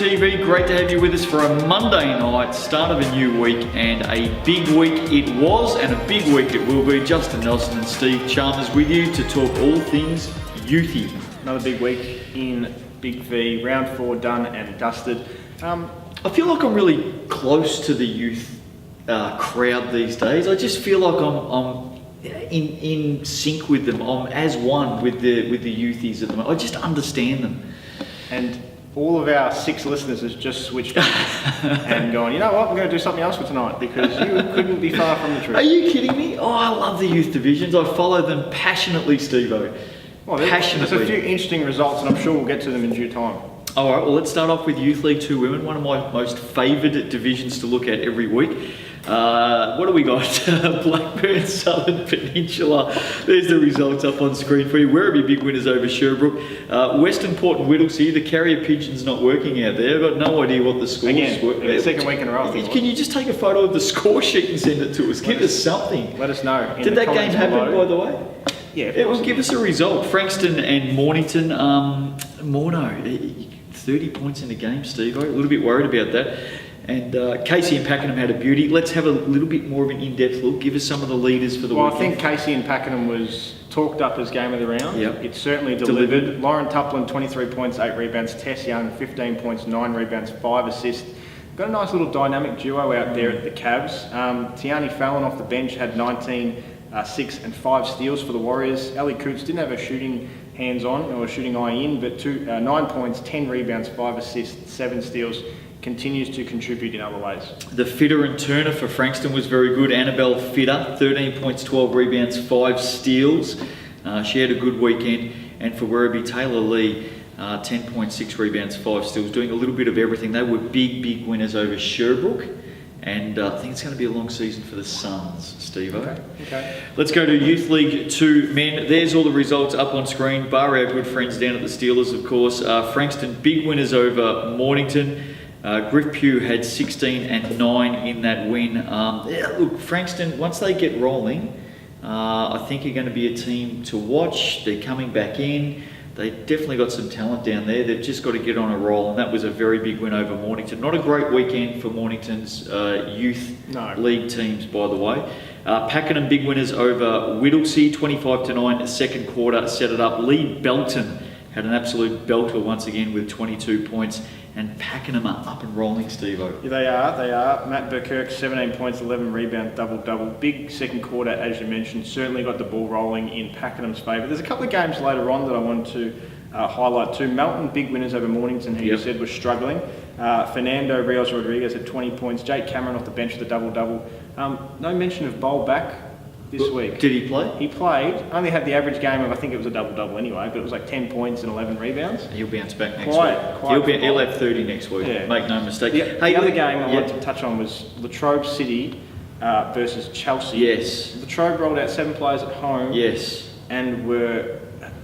TV, great to have you with us for a Monday night, start of a new week, and a big week it was, and a big week it will be. Justin Nelson and Steve Chalmers with you to talk all things youthy. Another big week in Big V, round 4 done and dusted. I feel like I'm really close to the youth crowd these days. I just feel like I'm in sync with them. I'm as one with the youthies at the moment. I just understand them. And all of our 6 listeners has just switched on and gone, you know what, we're going to do something else for tonight, because you couldn't be far from the truth. Are you kidding me? Oh, I love the youth divisions. I follow them passionately, Steve-O. Well, there's a few interesting results, and I'm sure we'll get to them in due time. All right, well, let's start off with Youth League 2 Women, one of my most favoured divisions to look at every week. What do we got? Blackburn, Southern Peninsula. There's the results up on screen for you. Werribee big winners over Sherbrooke. Western Port and Whittlesea, the carrier pigeon's not working out there. I've got no idea what the scores were. Again, the second week in a row. Can you just take a photo of the score sheet and send it to us? Give us something. Let us know. Did that game happen, by the way? Yeah. It will give us a result. Frankston and Mornington. Morno, 30 points in the game, Steve. A little bit worried about that. And Casey and Pakenham had a beauty. Let's have a little bit more of an in-depth look. Give us some of the leaders for the weekend. I think Casey and Pakenham was talked up as game of the round. Yep. It certainly delivered. Lauren Tupland, 23 points, 8 rebounds. Tess Young, 15 points, 9 rebounds, 5 assists. Got a nice little dynamic duo out there at the Cavs. Tiani Fallon off the bench had 19, 6 and 5 steals for the Warriors. Ellie Coots didn't have a shooting hands-on or shooting eye in, but 9 points, 10 rebounds, 5 assists, 7 steals. Continues to contribute in other ways. The Fitter and Turner for Frankston was very good. Annabelle Fitter, 13 points, 12 rebounds, 5 steals. She had a good weekend. And for Werribee, Taylor Lee, 10.6 rebounds, 5 steals, doing a little bit of everything. They were big winners over Sherbrooke. And I think it's going to be a long season for the Suns, Steve-O. Okay. Let's go to Youth League 2 Men. There's all the results up on screen, bar our good friends down at the Steelers, of course. Frankston, big winners over Mornington. Griff Pugh had 16 and 9 in that win. Look, Frankston, once they get rolling, I think are going to be a team to watch. They're coming back in. They've definitely got some talent down there. They've just got to get on a roll, and that was a very big win over Mornington. Not a great weekend for Mornington's youth league teams, by the way. Pakenham big winners over Whittlesea, 25-9, second quarter, set it up. Lee Belton had an absolute belter once again with 22 points. And Pakenham are up and rolling, Steve-O. Yeah, they are. Matt Burkirk, 17 points, 11 rebounds, double-double. Big second quarter, as you mentioned. Certainly got the ball rolling in Pakenham's favour. There's a couple of games later on that I wanted to highlight too. Melton, big winners over Mornington, who you said was struggling. Fernando Rios Rodriguez had 20 points. Jake Cameron off the bench with a double-double. No mention of Bowl back this week. Did he play? He played. Only had the average game of, I think it was a double-double anyway, but it was like 10 points and 11 rebounds. He'll bounce back next week. He'll have 30 next week. Yeah. Make no mistake. The other game I wanted to touch on was Latrobe City versus Chelsea. Yes. Latrobe rolled out 7 players at home. Yes. And were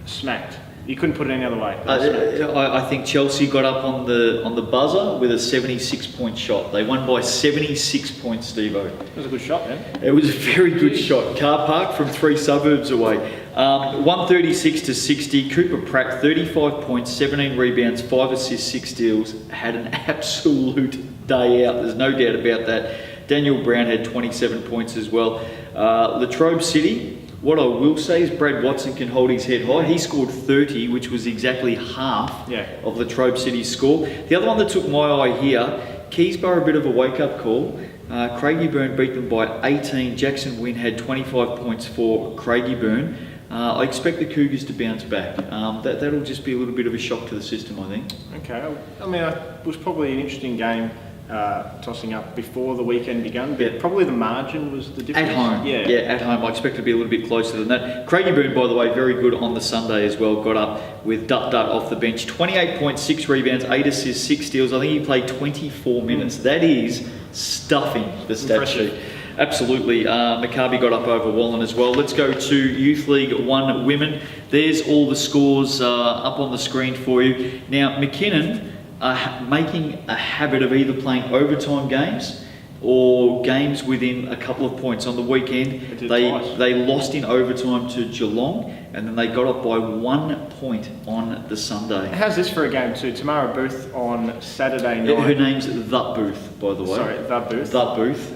smacked. You couldn't put it any other way. I think Chelsea got up on the buzzer with a 76-point shot. They won by 76 points, Steve-O. It was a good shot, man. It was a very good shot. Car park from 3 suburbs away. 136-60. Cooper Pratt, 35 points, 17 rebounds, 5 assists, 6 steals. Had an absolute day out. There's no doubt about that. Daniel Brown had 27 points as well. Latrobe City. What I will say is Brad Watson can hold his head high. He scored 30, which was exactly half of Latrobe City's score. The other one that took my eye here, Keysborough, a bit of a wake-up call. Craigieburn beat them by 18. Jackson Wynn had 25 points for Craigieburn. I expect the Cougars to bounce back. That'll just be a little bit of a shock to the system, I think. Okay. I mean, it was probably an interesting game. Tossing up before the weekend began, but probably the margin was the difference. At home, at home. I expect it to be a little bit closer than that. Craigieburn, by the way, very good on the Sunday as well. Got up with Dutt off the bench. 28.6 rebounds, 8 assists, 6 steals. I think he played 24 minutes. That is stuffing the stat sheet. Absolutely. Maccabi got up over Wallen as well. Let's go to Youth League 1 Women. There's all the scores up on the screen for you. Now, McKinnon are making a habit of either playing overtime games or games within a couple of points. On the weekend, did they twice. they lost in overtime to Geelong, and then they got up by 1 point on the Sunday. How's this for a game too? Tamara Booth on Saturday Her night. name's The Booth, by the way. Sorry, the Booth. The Booth.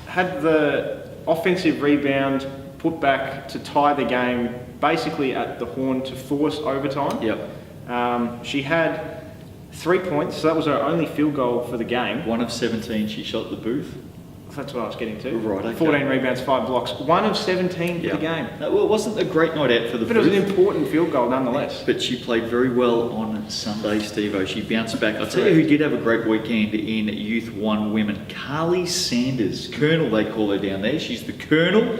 Had the offensive rebound put back to tie the game basically at the horn to force overtime. Yep. She had 3 points, so that was her only field goal for the game. 1 of 17 she shot The Booth. That's what I was getting to. Right, okay. 14 rebounds, 5 blocks. 1 of 17 for the game. No, well, it wasn't a great night out for the But it was Booth. an important field goal nonetheless. But she played very well on Sunday, Steve-O. She bounced back. I'll tell you who did have a great weekend in Youth 1 women. Carly Sanders. Colonel, they call her down there. She's the Colonel.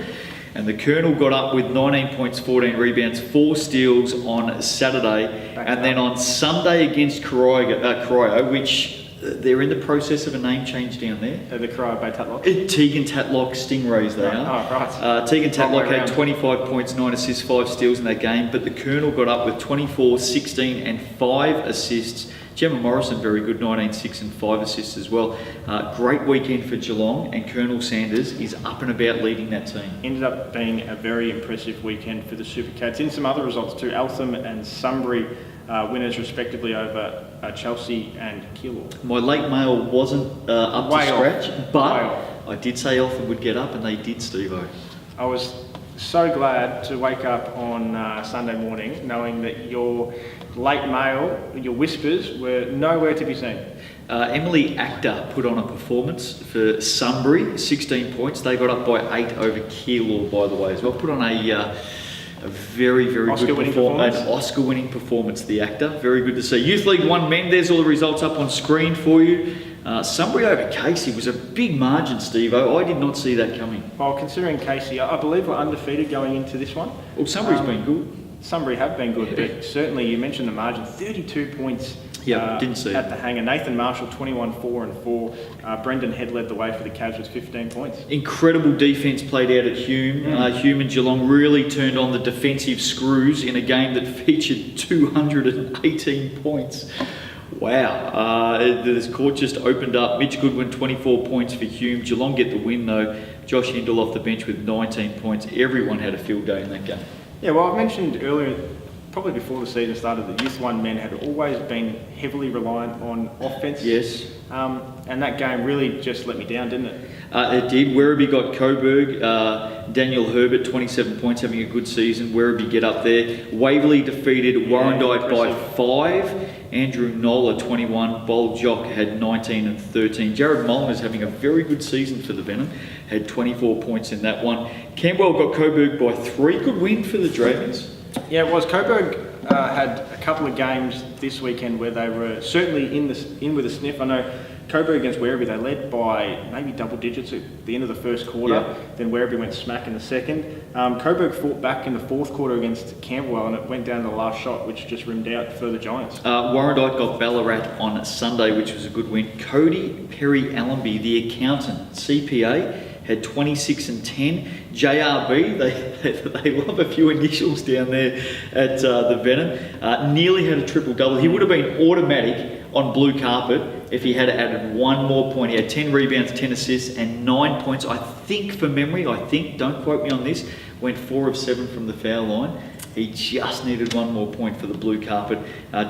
And the Colonel got up with 19 points, 14 rebounds, 4 steals on Saturday. Back And then up. on Sunday against Corio, which they're in the process of a name change down there. The Cryo Bay Tatlock. Tegan Tatlock Stingrays, they are. Oh, right. Tegan Wrong way Tatlock had round. 25 points, 9 assists, 5 steals in that game, but the Colonel got up with 24, 16 and 5 assists. Gemma Morrison, very good, 19, 6 and 5 assists as well. Great weekend for Geelong, and Colonel Sanders is up and about leading that team. Ended up being a very impressive weekend for the Super Cats. In some other results too, Eltham and Sunbury winners respectively over Chelsea and Keilor. My late mail wasn't up to Way off. scratch, but Way off. I did say Eltham would get up, and they did, Steve-O. I was so glad to wake up on Sunday morning knowing that your late mail, your whispers, were nowhere to be seen. Emily Actor put on a performance for Sunbury, 16 points. They got up by 8 over Keilor, by the way, as well. Put on a very, very good Oscar-winning performance. An Oscar-winning performance, the Actor. Very good to see. Youth League 1 men, there's all the results up on screen for you. Sunbury over Casey was a big margin, Steve-O. I did not see that coming. Well, considering Casey, I believe we're undefeated going into this one. Well, Sunbury's been good. Sunbury have been good, Yeah. but certainly you mentioned the margin, 32 points Yeah, didn't see at it. the hanger. Nathan Marshall, 21, 4 and 4. Brendan Head led the way for the Cavs with 15 points. Incredible defence played out at Hume. Hume and Geelong really turned on the defensive screws in a game that featured 218 points. Wow. The court just opened up. Mitch Goodwin, 24 points for Hume. Geelong get the win though. Josh Hindle off the bench with 19 points. Everyone had a field day in that game. Yeah, well, I mentioned earlier, probably before the season started, that Youth 1 men had always been heavily reliant on offence. Yes. And that game really just let me down, didn't it? It did. Werribee got Coburg. Daniel Herbert, 27 points, having a good season. Werribee get up there. Waverley defeated Warrandyte by impressive. 5. Andrew Nola, 21. Bold Jock had 19 and 13. Jared Molnar's having a very good season for the Venom. Had 24 points in that one. Campbell got Coburg by 3. Good win for the Dragons. Yeah, it was. Coburg had a couple of games this weekend where they were certainly in with a sniff. I know Coburg against Werribee, they led by maybe double digits at the end of the first quarter. Yeah. Then Werribee went smack in the second. Coburg fought back in the fourth quarter against Camberwell, and it went down to the last shot, which just rimmed out for the Giants. Warrandyte got Ballarat on Sunday, which was a good win. Cody Perry Allenby, the accountant, CPA, had 26 and 10. JRB, they love a few initials down there at the Venom. Nearly had a triple-double. He would have been automatic on blue carpet if he had added one more point. He had 10 rebounds, 10 assists and 9 points. I think, from memory, don't quote me on this, went 4 of 7 from the foul line. He just needed one more point for the blue carpet.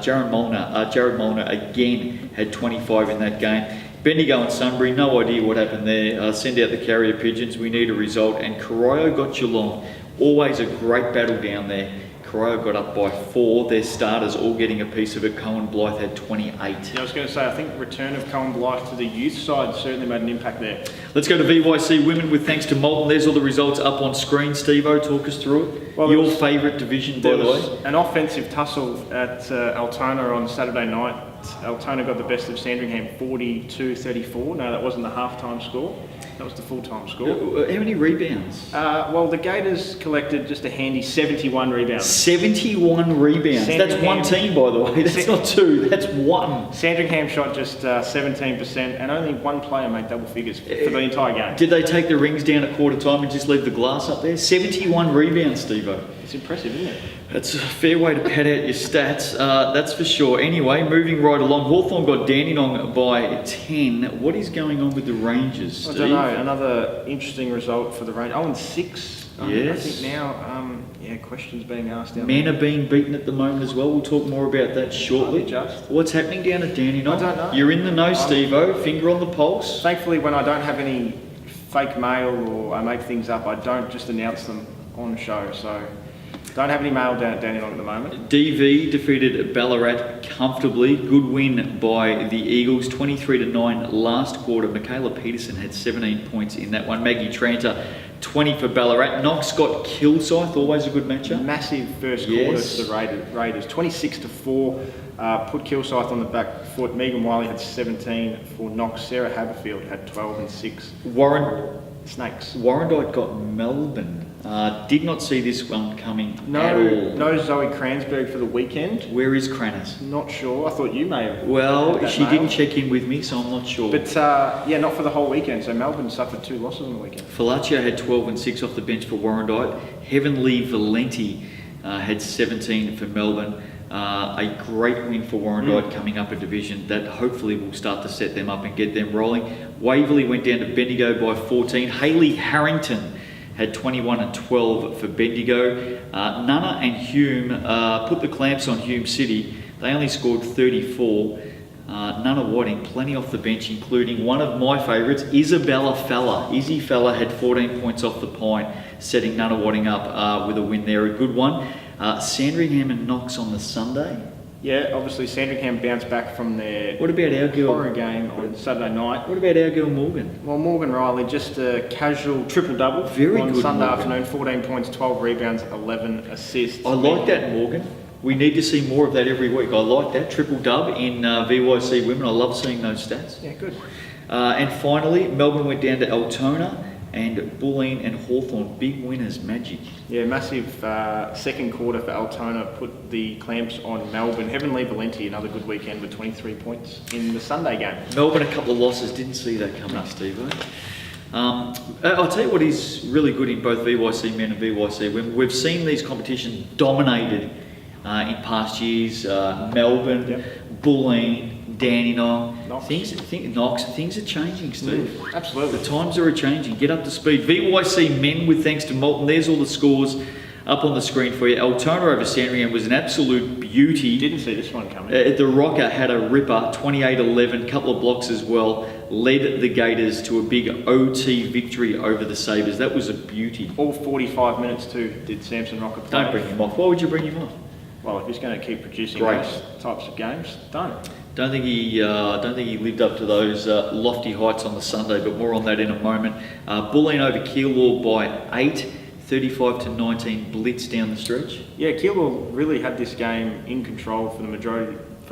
Jared Molnar again had 25 in that game. Bendigo and Sunbury, no idea what happened there. Send out the carrier pigeons, we need a result. And Corio got Geelong. Always a great battle down there. Corio got up by 4. Their starters all getting a piece of it. Cohen Blythe had 28. Yeah, I was going to say, I think the return of Cohen Blythe to the youth side certainly made an impact there. Let's go to VYC Women with thanks to Moulton. There's all the results up on screen. Steve-O, talk us through it. Well, your there was- favourite division, by There the was way. an offensive tussle at Altona on Saturday night. Altona got the best of Sandringham 42-34. No, that wasn't the half-time score. That was the full-time score. How many rebounds? Well, the Gators collected just a handy 71 rebounds. 71 rebounds. That's one team, by the way. That's not 2. That's 1. Sandringham shot just 17%, and only one player made double figures for the entire game. Did they take the rings down at quarter time and just leave the glass up there? 71 rebounds, Steve-O. It's impressive, isn't it? That's a fair way to pad out your stats, that's for sure. Anyway, moving right along, Hawthorn got Dandenong by 10. What is going on with the Rangers, Steve? I don't know. Another interesting result for the Rangers. 0-6. Yes. I think now, questions being asked down Men there. are being beaten at the moment as well. We'll talk more about that shortly. Just. What's happening down at Dandenong? I don't know. You're in the know, Steve-O. Finger on the pulse. Thankfully, when I don't have any fake mail or I make things up, I don't just announce them on show. So, don't have any mail down at Dandenong at the moment. DV defeated Ballarat comfortably. Good win by the Eagles, 23-9 last quarter. Michaela Peterson had 17 points in that one. Maggie Tranter, 20 for Ballarat. Knox got Kilsyth, always a good matchup. Massive first Yes. quarter for the Raiders. 26-4, put Kilsyth on the back foot. Megan Wiley had 17 for Knox. Sarah Haberfield had 12 and 6. Snakes. Warrandyte got Melbourne. Did not see this one coming at all. No Zoe Kransberg for the weekend. Where is Crannis? Not sure. I thought you may have. Well, had that she mail. didn't check in with me, so I'm not sure. But not for the whole weekend. So Melbourne suffered 2 losses on the weekend. Falaccio had 12 and 6 off the bench for Warrandyte. Heavenly Valenti had 17 for Melbourne. A great win for Warrandyte coming up a division that hopefully will start to set them up and get them rolling. Waverley went down to Bendigo by 14. Hayley Harrington had 21 and 12 for Bendigo. Nunna and Hume put the clamps on Hume City. They only scored 34. Nunna Whiting, plenty off the bench, including one of my favourites, Isabella Fella. Izzy Fella had 14 points off the pint, setting Nunna Whiting up with a win there, a good one. Sandringham and Knox on the Sunday. Yeah, obviously Sandringham bounced back from their What about our girl? horror game on Saturday night. What about our girl Morgan? Well, Morgan Riley, just a casual triple-double Very on good, Sunday Morgan. afternoon. 14 points, 12 rebounds, 11 assists. I like that, Morgan. We need to see more of that every week. I like that triple dub in VYC women. I love seeing those stats. Yeah, good. And finally, Melbourne went down to Altona, and Bulleen and Hawthorn, big winners, Magic. Yeah, massive second quarter for Altona, put the clamps on Melbourne. Heavenly Valenti, another good weekend with 23 points in the Sunday game. Melbourne, a couple of losses, didn't see that coming, Steve. I'll tell you what is really good in both VYC men and VYC women. We've seen these competitions dominated in past years. Melbourne, Yep. Bulleen, Dandenong. Knox. Things are changing, Steve. Absolutely. The times are changing. Get up to speed. VYC men with thanks to Moulton. There's all the scores up on the screen for you. Altona over Sandringham was an absolute beauty. Didn't see this one coming. The Rocker had a ripper, 28-11, couple of blocks as well. Led the Gators to a big OT victory over the Sabres. That was a beauty. All 45 minutes too did Samson Rocker play. Don't bring him off. Why would you bring him off? Well, if he's going to keep producing Great. those types of games, don't. Don't think he lived up to those lofty heights on the Sunday, but more on that in a moment. Bulleen over Keilor by 8, 35-19 blitz down the stretch. Yeah, Keilor really had this game in control for the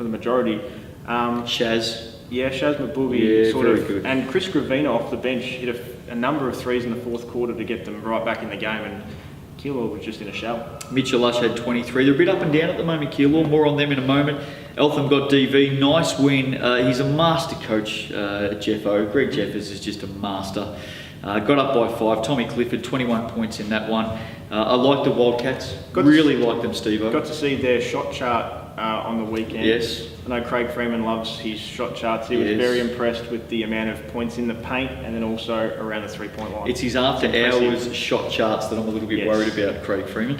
majority. Shaz. Yeah, Shaz Mabubi Yeah, sort very of, good. and Chris Gravina off the bench hit a number of threes in the fourth quarter to get them right back in the game, and Keilor was just in a shell. Mitchell Lush had 23. They're a bit up and down at the moment, Keilor. More on them in a moment. Eltham got DV. Nice win. He's a master coach, Jeff O. Greg Jeffers is just a master. Got up by 5. Tommy Clifford, 21 points in that one. I like the Wildcats. Really like them, Steve-O. Got to see their shot chart on the weekend. Yes. I know Craig Freeman loves his shot charts. He was Yes. very impressed with the amount of points in the paint and then also around the three-point line. It's his after Impressive. hours shot charts that I'm a little bit Yes. worried about, Craig Freeman.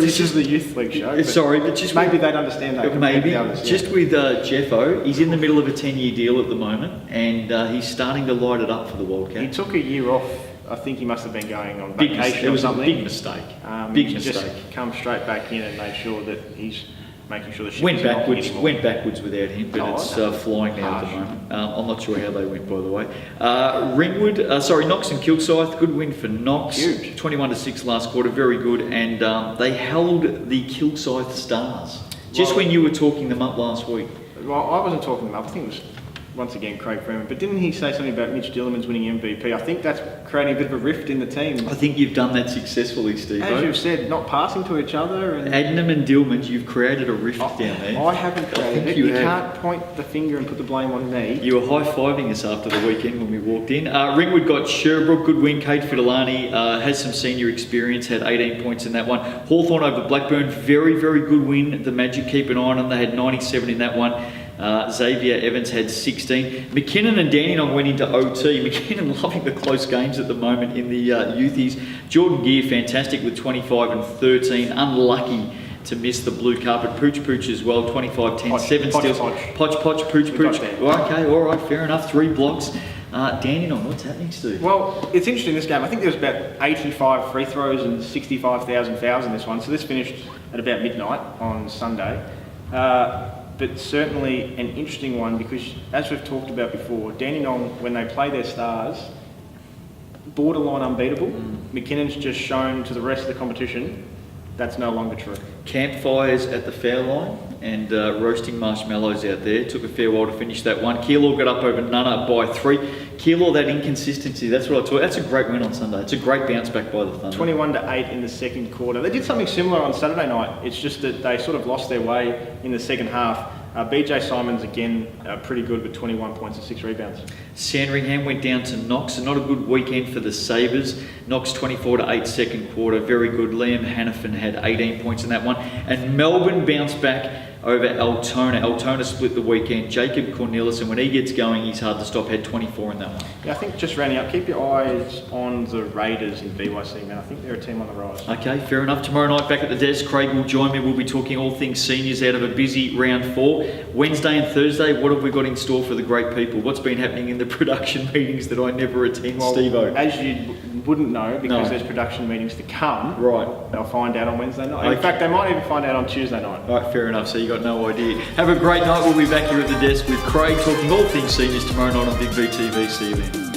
This is the youth league show. but Sorry, but just maybe they'd understand that. compared to maybe the others, yeah. just with Jeff O. He's in the middle of a 10-year deal at the moment, and he's starting to light it up for the He Wildcats. took a year off. I think he must have been going on Big vacation it or was something. a big mistake. He Big just mistake. come straight back in and make sure that he's making sure the ship Went is not backwards. anymore. Went backwards without him, but Oh, it's okay. flying now at the Harsh. moment. I'm not sure how they went, by the way. Knox and Kilsyth, good win for Knox. Huge. 21-6 last quarter, very good, and they held the Kilsyth Stars. Just Well- when you were talking them up last week. Well, I wasn't talking them up. I think it was once again, Craig Freeman. But didn't he say something about Mitch Dillerman's winning MVP? I think that's creating a bit of a rift in the team. I think you've done that successfully, Steve. As you've said, not passing to each other. And Adnam and Dillmans, you've created a rift down there. I haven't created it. you You have. can't point the finger and put the blame on me. You were high-fiving us after the weekend when we walked in. Ringwood got Sherbrooke, good win. Kate Fidelani has some senior experience, had 18 points in that one. Hawthorn over Blackburn, very, very good win. The Magic keep an eye on them. They had 97 in that one. Xavier Evans had 16. McKinnon and Dandenong went into OT. McKinnon loving the close games at the moment in the youthies. Jordan Gear, fantastic with 25 and 13. Unlucky to miss the blue carpet. Pooch as well, 25, 10, 7 steals. Poch, Pooch. Okay, all right, fair enough. 3 blocks. Dandenong, what's happening, Steve? Well, it's interesting this game. I think there was about 85 free throws and 65,000 fouls in this one. So this finished at about midnight on Sunday. But certainly an interesting one because, as we've talked about before, Dandenong, when they play their stars, borderline unbeatable. McKinnon's just shown to the rest of the competition that's no longer true. Campfires at the fair line and roasting marshmallows out there. Took a fair while to finish that one. Keilor got up over Nunna by 3. Keilor, that inconsistency, that's what I thought. That's a great win on Sunday. It's a great bounce back by the Thunder. 21-8 in the second quarter. They did something similar on Saturday night. It's just that they sort of lost their way in the second half. BJ Simons, again, pretty good with 21 points and 6 rebounds. Sandringham went down to Knox. Not a good weekend for the Sabres. Knox 24-8 second quarter. Very good. Liam Hannafin had 18 points in that one. And Melbourne bounced back over Altona. Altona split the weekend. Jacob Cornelius, and when he gets going, he's hard to stop. Had 24 in that one. Yeah, I think just rounding up, keep your eyes on the Raiders in BYC, man. I think they're a team on the rise. Okay, fair enough. Tomorrow night back at the desk, Craig will join me. We'll be talking all things seniors out of a busy round 4. Wednesday and Thursday, what have we got in store for the great people? What's been happening in the production meetings that I never attend, Well, Steve-O? as you wouldn't know, because No. there's production meetings to come, Right. they'll find out on Wednesday night. Okay. In fact, they might even find out on Tuesday night. All right, fair enough. So you got no idea. Have a great night. We'll be back here at the desk with Craig talking all things seniors tomorrow night on Big VTV. See you then.